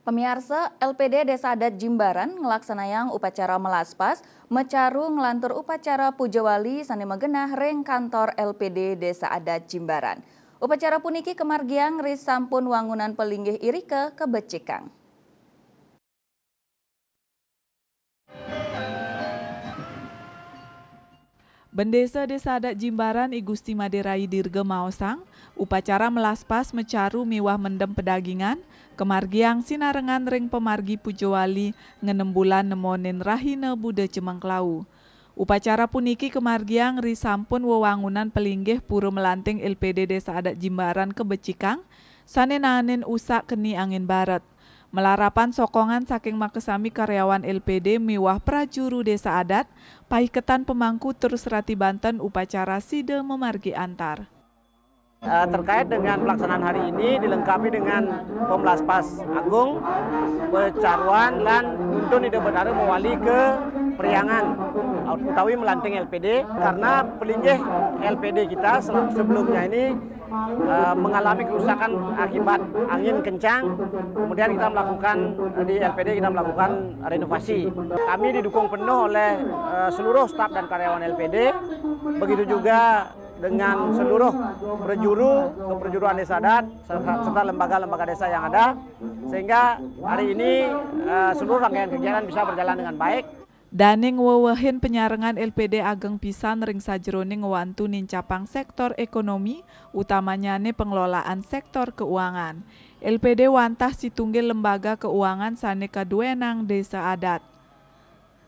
Pemirsa, LPD Desa Adat Jimbaran ngelaksanayang upacara melaspas, mecaru ngelantur upacara Pujawali sane megenah reng kantor LPD Desa Adat Jimbaran. Upacara puniki kemargiang ris sampun wangunan pelinggih irike kebecikang. Bendesa Desa Adat Jimbaran I Gusti Maderai Dirge Maosang, upacara melaspas mecaru miwah mendem pedagingan, kemargiang sinarengan ring pemargi Pujawali ngenembulan nemonin rahina Buddha Cemangklau. Upacara puniki kemargiang ri sampun wewangunan pelinggih pura melanting LPD Desa Adat Jimbaran kebecikang, sane nanen usak keni angin barat. Melarapan sokongan saking makesami karyawan LPD miwah prajuru desa adat, paiketan pemangku terus rati Banten upacara side memargi antar. Terkait dengan pelaksanaan hari ini dilengkapi dengan pemelaspas agung, pecaruan, dan nuntun ide bedara mewali ke periangan utawi melanting LPD karena pelinggih LPD kita sebelumnya ini mengalami kerusakan akibat angin kencang. Kemudian kita melakukan di LPD kita melakukan renovasi. Kami didukung penuh oleh seluruh staf dan karyawan LPD. Begitu juga dengan seluruh keperjuruan desa adat serta lembaga-lembaga desa yang ada, sehingga hari ini seluruh rangkaian kegiatan bisa berjalan dengan baik. Daning wewehin penyarengan LPD ageng pisan ring sajroning ngewantu nincapang sektor ekonomi, utamanya pengelolaan sektor keuangan. LPD wantah situnggil lembaga keuangan sane kaduenang desa adat.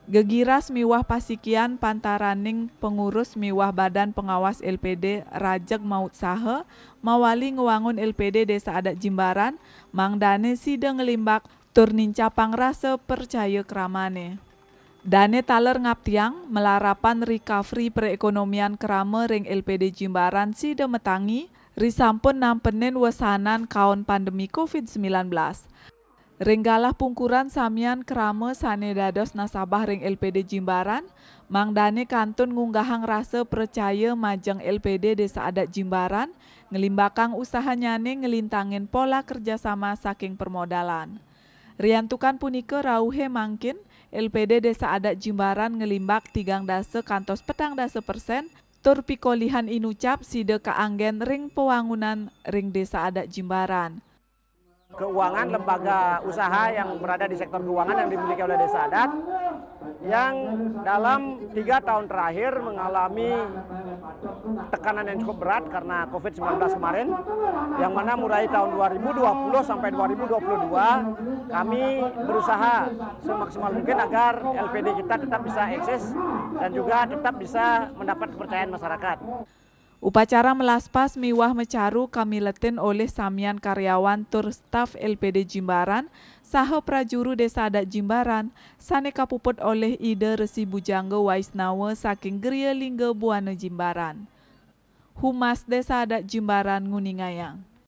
Gegiras miwah pasikian pantaraning pengurus miwah badan pengawas LPD rajeg maut sahe, mawali ngewangun LPD Desa Adat Jimbaran, mangdane sida ngelimbak tur nincapang rasa percaya keramane. Dane taler ngaptiang melarapan recovery perekonomian kerama ring LPD Jimbaran sida metangi, risampun nampenin wesanan kaon pandemi COVID-19. Ringgalah pungkuran samian kerama sane dados nasabah ring LPD Jimbaran, mangdane kantun ngunggahang rasa percaya majeng LPD Desa Adat Jimbaran, ngelimbakang usahanyane ngelintangin pola kerjasama saking permodalan. Riantukan punika rauhe mangkin, LPD Desa Adat Jimbaran ngelimbak 3% kantos 40%, tur pikolihan inucap side kaanggen ring pewangunan ring Desa Adat Jimbaran. Keuangan lembaga usaha yang berada di sektor keuangan yang dimiliki oleh desa adat yang dalam 3 tahun terakhir mengalami tekanan yang cukup berat karena COVID-19 kemarin, yang mana mulai tahun 2020 sampai 2022 kami berusaha semaksimal mungkin agar LPD kita tetap bisa eksis dan juga tetap bisa mendapat kepercayaan masyarakat. Upacara melaspas miwah mecaru kamiletin oleh samian karyawan tur staf LPD Jimbaran, saha prajuru Desa Adat Jimbaran, sane kapuput oleh Ida Resi Bujangga Waisnawa saking Geria Lingga Buana Jimbaran. Humas Desa Adat Jimbaran Nguningayang.